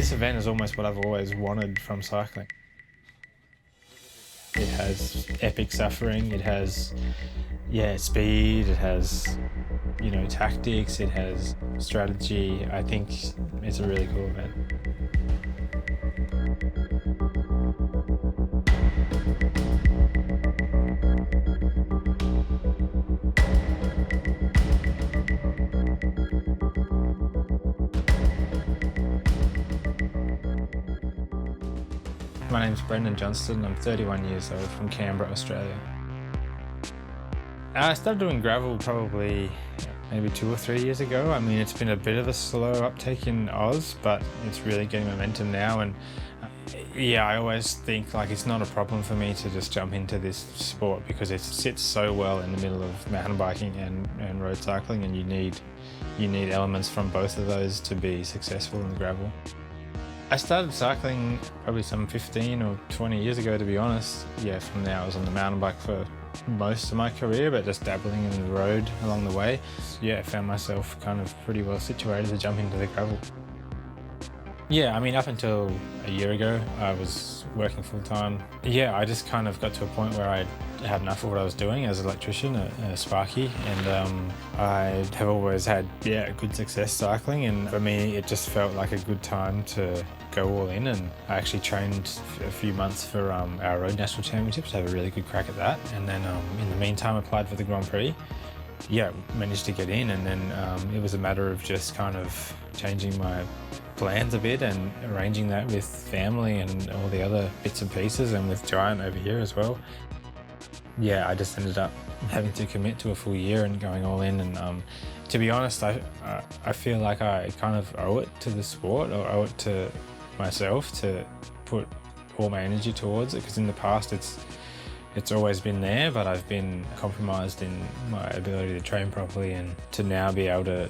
This event is almost what I've always wanted from cycling. It has epic suffering, it has, speed, it has, tactics, it has strategy. I think it's a really cool event. My name's Johnston. I'm 31 years old from Canberra, Australia. I started doing gravel probably maybe 2 or 3 years ago. I mean, it's been a bit of a slow uptake in Oz, but it's really getting momentum now. And I always think like it's not a problem for me to just jump into this sport because it sits so well in the middle of mountain biking and road cycling, and you need elements from both of those to be successful in the gravel. I started cycling probably some 15 or 20 years ago, to be honest. From there I was on the mountain bike for most of my career, but just dabbling in the road along the way. I found myself kind of pretty well situated to jump into the gravel. I mean, up until a year ago, I was working full time. I just kind of got to a point where I had enough of what I was doing as an electrician at Sparky, and I have always had good success cycling, and for me it just felt like a good time to go all in. And I actually trained a few months for our road national championships to have a really good crack at that, and then in the meantime applied for the Grand Prix. Managed to get in, and then it was a matter of just kind of changing my plans a bit and arranging that with family and all the other bits and pieces, and with Giant over here as well. I just ended up having to commit to a full year and going all in, and to be honest, I feel like I kind of owe it to the sport, or owe it to myself, to put all my energy towards it, because in the past it's always been there, but I've been compromised in my ability to train properly, and to now be able to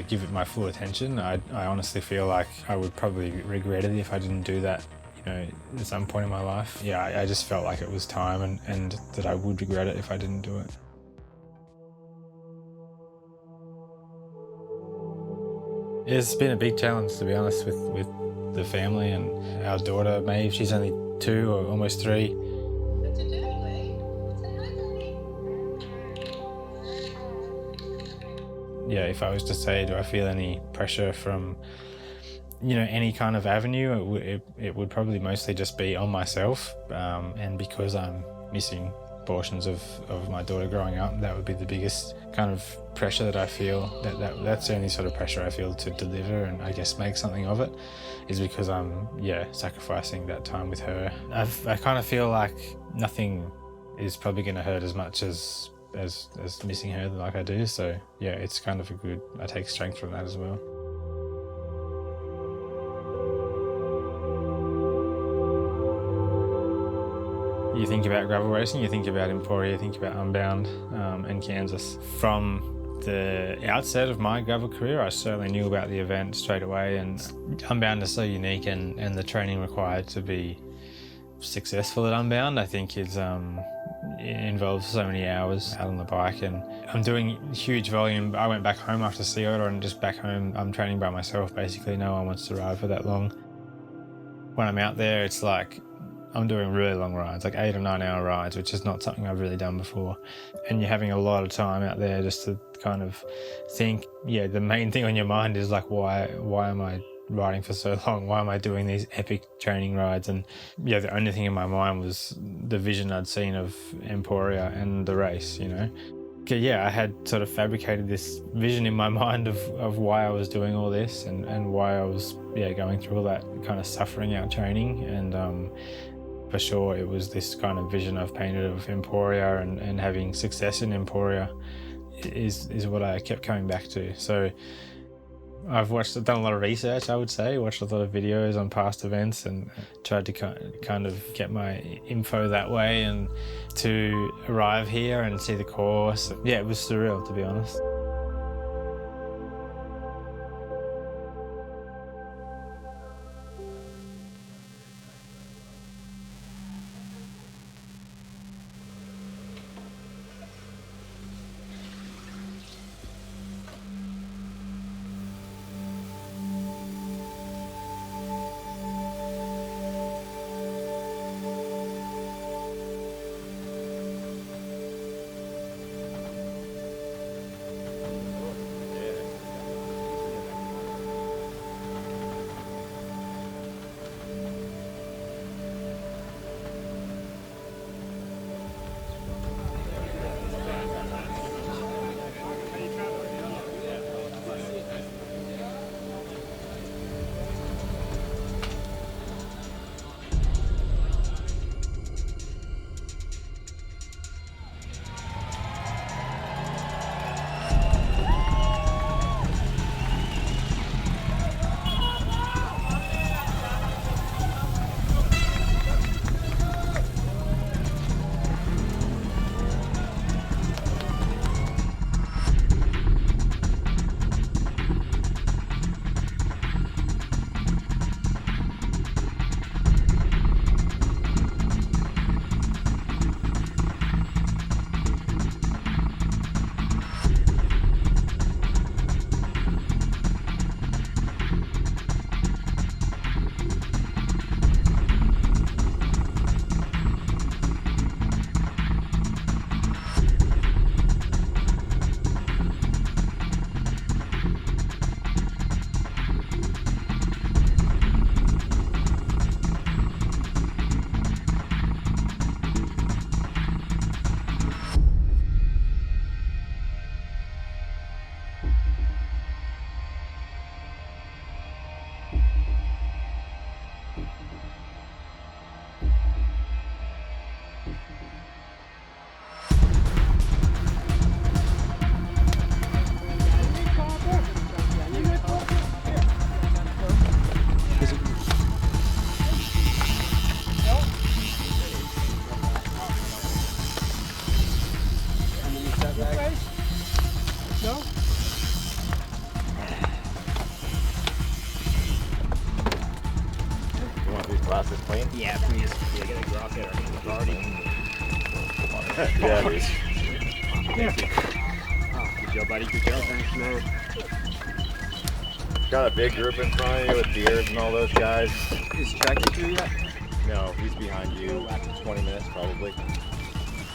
give it my full attention. I honestly feel like I would probably regret it if I didn't do that at some point in my life. I just felt like it was time, and that I would regret it if I didn't do it. It's been a big challenge, to be honest, with the family and our daughter Maeve. She's only 2 or almost 3. If I was to say, do I feel any pressure from, any kind of avenue, it would probably mostly just be on myself. And because I'm missing portions of my daughter growing up, that would be the biggest kind of pressure that I feel. That's the only sort of pressure I feel to deliver and I guess make something of it, is because I'm, sacrificing that time with her. I kind of feel like nothing is probably going to hurt as much as missing her like I do. So it's kind of I take strength from that as well. You think about gravel racing, you think about Emporia, you think about Unbound and Kansas. From the outset of my gravel career, I certainly knew about the event straight away, and Unbound is so unique, and the training required to be successful at Unbound, I think, is it involves so many hours out on the bike, and I'm doing huge volume. I went back home after Sea Otter, and just back home I'm training by myself basically. No one wants to ride for that long. When I'm out there, it's like I'm doing really long rides, like 8 or 9 hour rides, which is not something I've really done before. And you're having a lot of time out there just to kind of think, the main thing on your mind is like, why am I riding for so long? Why am I doing these epic training rides? And the only thing in my mind was the vision I'd seen of Emporia and the race, I had sort of fabricated this vision in my mind of why I was doing all this, and why I was going through all that kind of suffering out training. And for sure it was this kind of vision I've painted of Emporia, and having success in Emporia is what I kept coming back to. So I've done a lot of research, I would say, watched a lot of videos on past events, and tried to kind of get my info that way, and to arrive here and see the course. It was surreal, to be honest. grass is clean? Yeah, please. Yeah, get a grass here. Already. Yeah, it is. Thank you. Oh, good job, buddy. Good job. Thanks, man. Got a big group in front of you with Beard and all those guys. Is Trekky through yet? No, he's behind you. 20 minutes probably.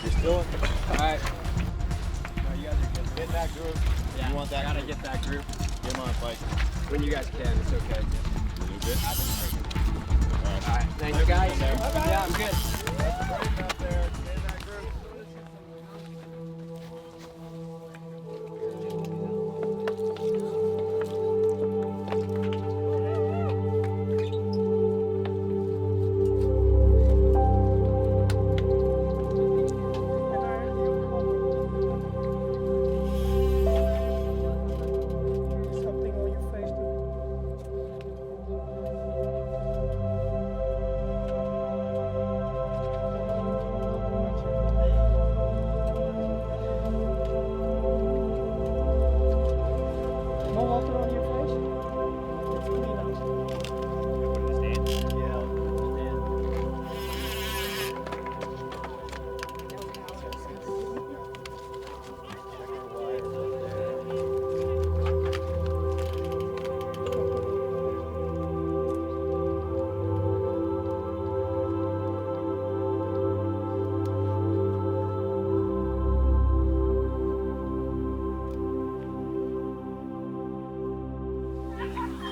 You're still in. Alright. No, you guys are good. Get that group. Yeah, You want that gotta group? get that group. Get him on a bike. When you guys can, it's okay. You good? Alright, thanks guys. Yeah, I'm good.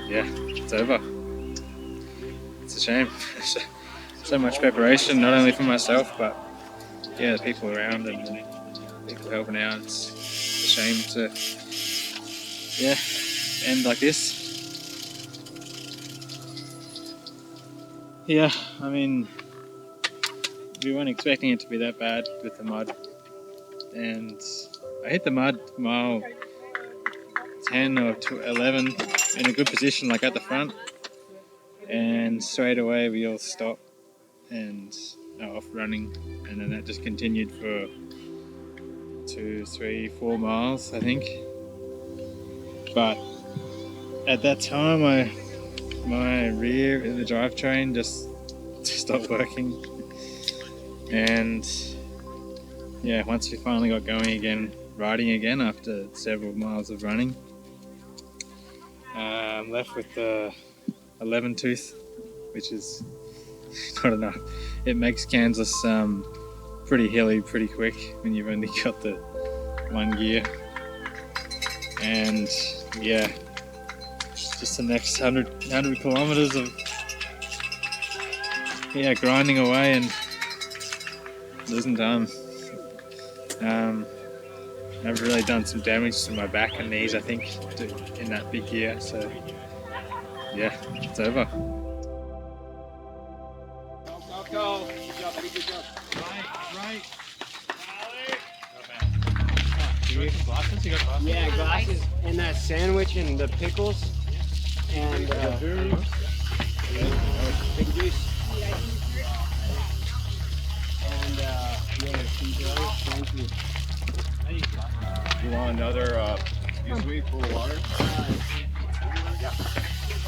Yeah, it's over. It's a shame. So much preparation, not only for myself, but yeah, the people around and people helping out. It's a shame to end like this. Yeah, I mean, we weren't expecting it to be that bad with the mud, and I hit the mud mile 10 or 11 in a good position, like at the front, and straight away we all stopped and are off running, and then that just continued for 2, 3, 4 miles, I think. But at that time, my rear in the drivetrain just stopped working, and yeah, once we finally got going again, riding again after several miles of running, I'm left with the 11 tooth, which is not enough. It makes Kansas pretty hilly pretty quick when you've only got the one gear. And yeah, just the next 100 kilometers of grinding away and losing time. I've really done some damage to my back and knees, I think, in that big gear. So yeah, it's over. Go. Good job, buddy. Good job. Right. You got glasses? Yeah, glasses and that sandwich and the pickles and big juice. And thank you. You want another sweet full of water? Yeah.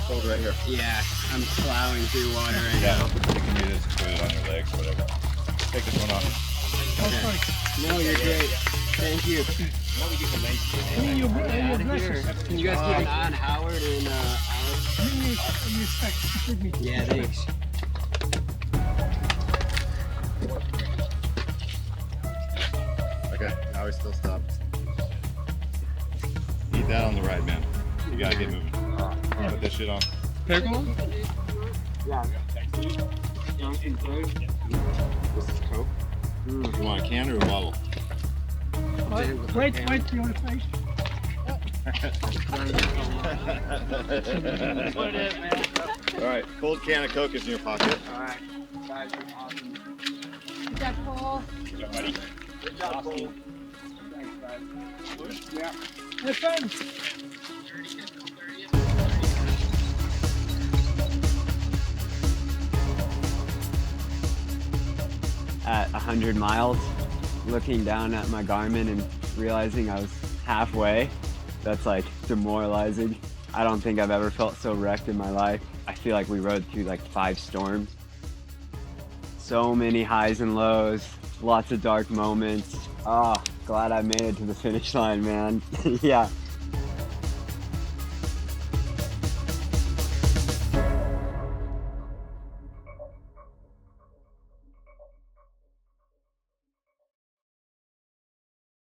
Hold right here. Yeah, I'm plowing through water right now. You can use this to put it on your legs, whatever. Take this one off. Okay. No, you're great. Thank you. Can you guys keep an eye on Howard and Alex? Yeah, thanks. Okay, now we still stop. Eat that on the ride, man. You gotta get moving. Put this shit on. Pickle? Yeah. Johnston food. This is Coke. You want a can or a bottle? Wait, you want to face? Alright, cold can of Coke is in your pocket. Alright. Guys, you're awesome. Is that Paul? Good job, buddy. Good job, Paul. Thanks, guys. Yeah. Have fun. At 100 miles, looking down at my Garmin and realizing I was halfway, that's like demoralizing. I don't think I've ever felt so wrecked in my life. I feel like we rode through like 5 storms So many highs and lows, lots of dark moments. Oh, glad I made it to the finish line, man. Yeah.